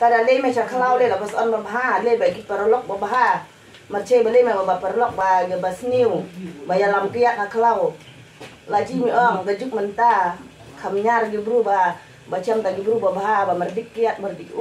Tada le me chaklau le la pas on babha le ba ki parolok babha. Marche bele me ba parolok ba ge basniu. Ba ya lam kiat na klau. La ji mi ong ga juk menta. Kamnyar gi bru ba cam ta gi bru babha ba merdik kiat merdik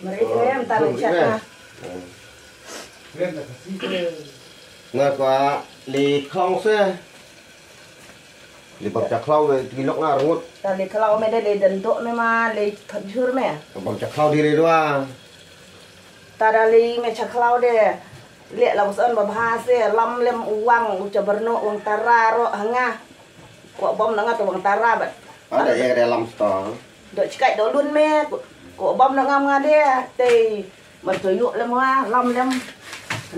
Mereka taruh chat nggak qua lì không xe lì bọc chặt khâu rồi thì lúc nào rút ta lì khâuไม่ได้เลยเดินโต๊ะไม่มาเลยขัดชื่อแม่ bọc chặt khâu đi đây doa ta đã lìไม่ชักkhâuเด้เลี้ยเราสอนบ่พาเสียลำเล่มวังอุจบรโนวังตาราโรหังะกว่าบอมนังตัววังตาราบัด ada yang ada lam store โดยใกล้โดนรุ่นแม่กว่าบอมนังงาเด้ตีมันตัวยุเลยว่าลำเล่ม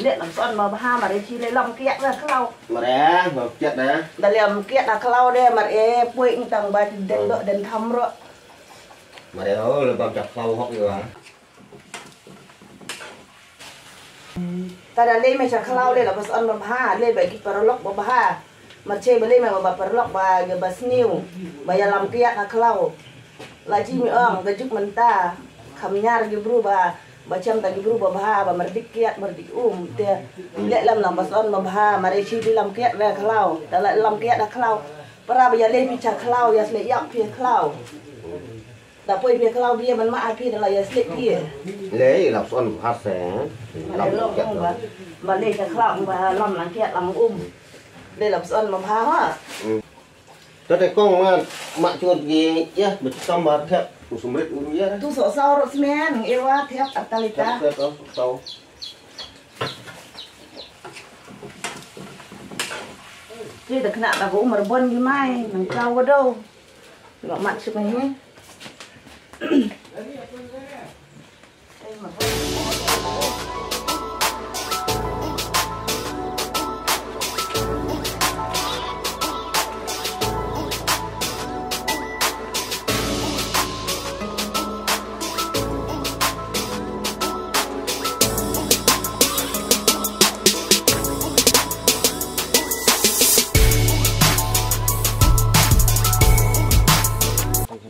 เลี้ยเราสอนบ่พามาได้ชีเลยลำเกี้ยเลยเขา mà đẻ bọc chặt đẻ แต่เลี้ยมเกี้ยนะเขาเด้มาป่วยต่างใบเดินโดเดินทำโร mà đẻ đó là bọc chặt khâu hóc rồi Tada le me chaklau le la pas on babha le ba ki parolok babha marche bele me ba parolok ba ge basniu ba ya lam kiat na klau la ji mi ong ga juk menta kamnyar gi bru ba cam ta gi bru babha ba merdik kiat merdik te le lam lam pas on babha mare chi di lam kiat le klau ta la lam kiat na klau para ba ya le pi chaklau ya le yak pi klau ta poi pi klau dia man ma a pi la ya le pi lấy lọc xuân phát sẽ làm chặt và đây là khlang và làm lăng kiệt làm đây là xuân mà phá á cho đây con mạng chuột gì nhá bật xong mà thẹp của súng lết uống nhá tu sổ sau rồi men yêu á thép atalita sau khi được nặng là gỗ mà bơn như mai mình trao vào đâu gọi mặt chụp này nhé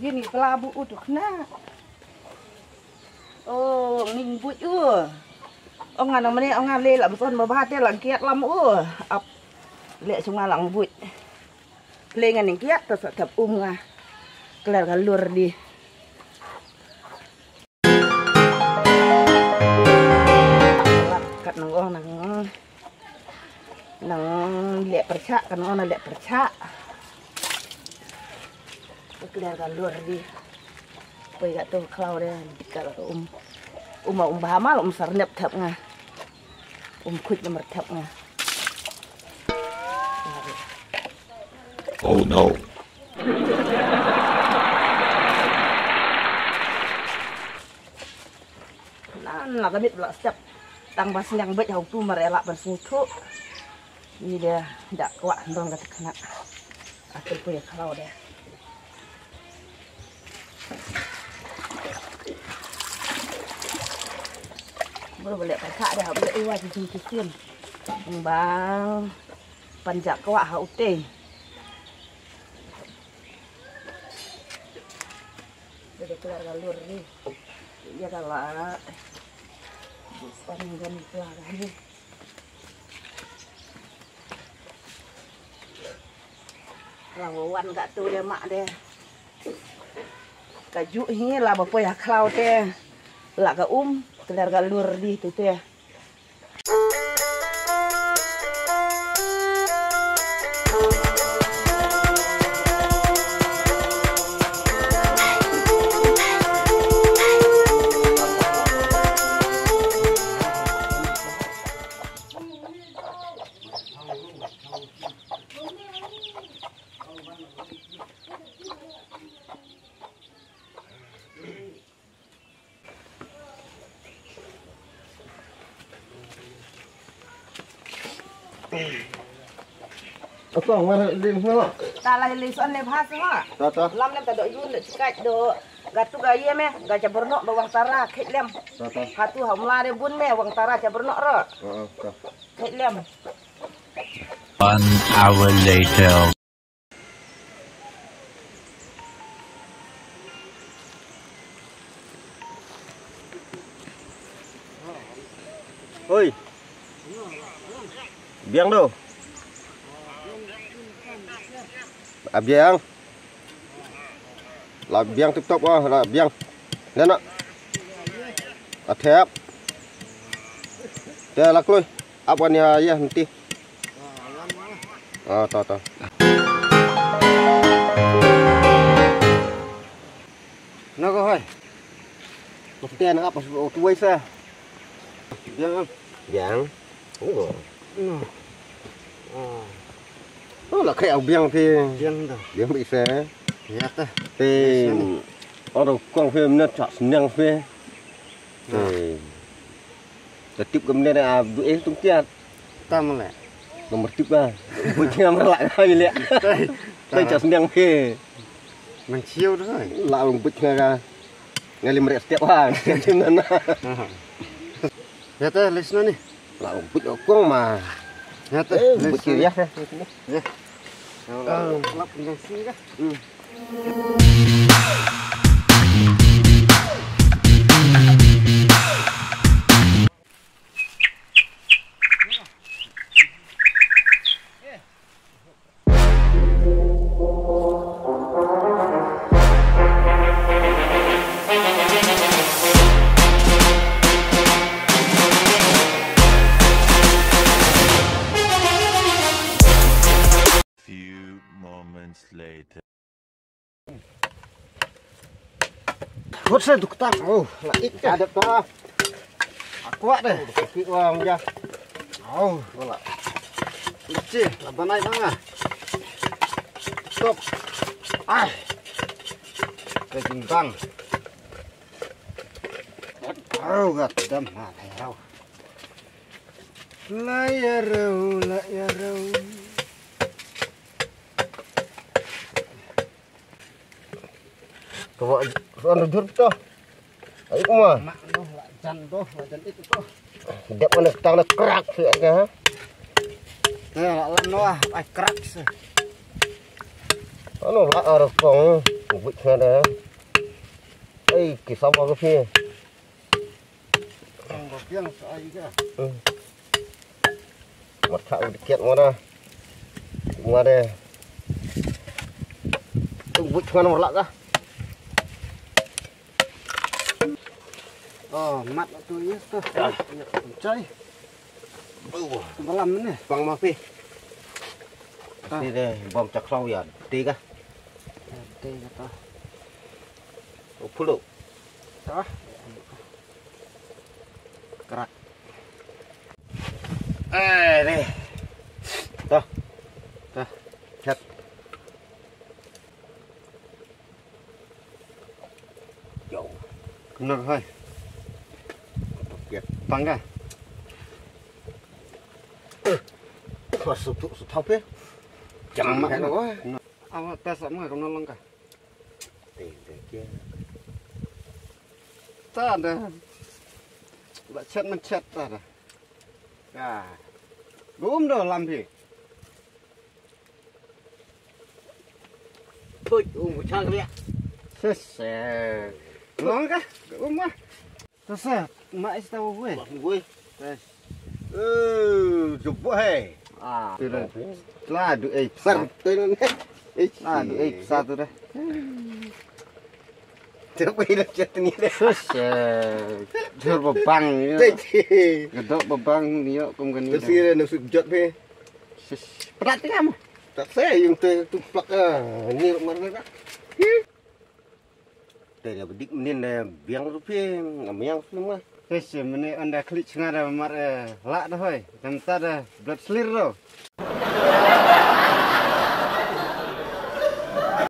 gini pelabu udah kena oh mình bụi ông ngàn ông này ông ngàn lê làm con mà ba tên lằng kiệt lắm ập lệ chúng ngàn lằng bụi lê ngàn những kiệt tôi sợ thập ngà cái là lừa đi cắt nang ông nang lệ percak kan ông là lệ percak cái lừa đi bây giờ tôi khâu đây cái là mà bà má là sar nhập thập nga khuỵt là mật thập nga oh no là cái biết là sập tăng bas yang bet hau tu marela ban sutu ni dia dak kuat dong kata kena aku punya khâu đây boleh pakai dah boleh uat cincin bang panjak kuat hau teh jadi keluar galur ni ya kalah bukan gan keluar ni rawan kat tu dia mak dia kaju ni lah bapa ya klau teh lah ka keluar galur di tu teh Kong mana lim semua. Ta la li son le phas ha. Ta. Lam lem ta do yun le cikai do gatu ga ye me ga caberno do wang tara khet lem. Ta. Hatu hamla de bun me wang tara caberno ro. Ta. Khet lem. 1 hour later. Oi. Biang đâu? Biang. Là biang tiếp tục là biang. Lên ạ. Thép. Đây là coi. Apa ni ya nanti. Ta. Nó có hỏi. Một tiền nó apa tuai xe. Biang. Biang. Ủa. Là cái áo biang thì biang bị xe. Thì ở đâu quang phim nó chọn nhang phê. Thì tiếp cầm lên là dễ tung tiền. Tam lại. Nomor tiếp à. Buổi chiều mà lại hơi lẹ. Đây chọn nhang phê. Mình chiêu đó rồi. Lại một bịch ra. Ngay lên mệt tiếp à. Thêm nữa. Ya teh lisna nih. Lại một bịch quang mà. Ya teh Bịch kia ya. lap dengan sini kah? Few moments later. Hốt xe tục tăng. Là ít cả đẹp đó. Quá đây. Cái hoàng ra. Đó là. Chi, là bên này bang à? Stop. Ai. Cái chính bang. Gạt đâm mà theo. Lại râu. Coba orang jujur tu. Ayo kuma. Mak noh lại chân ít tu. Dia mana tang nak kerak sih ha. Nè lại nó ai crack sih. Anu lah orang kong. Buat sana. Kisah apa sih? Không có tiếng sợ gì cả. Mặt thạo dikit mana. Mana deh. Buat sana merlak kah? Mắt tôi biết tôi. Chơi. Có làm nữa nè. Bang ma pi. Ni deh bom caklau ya. Tiga. Đây là to. 10. Đó. Crack. Đây. Đó. Chặt. Dầu. Được thôi. Băng ra. Có sụp thọc hết. Chẳng mẹ nó quá. Ta sắm rồi không nó lông cả. Tiền kia. Ta đây. Lại chết mình chết ta rồi. Đúng rồi làm gì? Thôi, một trang đi ạ. Xe. Ngon cả. Đúng quá. Ta xe. Mãi sao vui. Vui. Đây. Chụp quá hề. Từ đây. Là được ấy. Sẵn tới nó nét. Được ấy. Sao từ đây? Chứ bây giờ chết như thế. Xe. Chưa bà băng. Thế thì. Gật độ bà băng. Nhớ cũng gần như Thế thì nó sự chật phê. Berat ni kamu. Tak saya yang tuplak ni mana nak. Đây là đích nên là biang rupiah ngamiang semua. Yes, mene anda klik ngada mar lak dah hoy. Kan ta dah blood slir ro.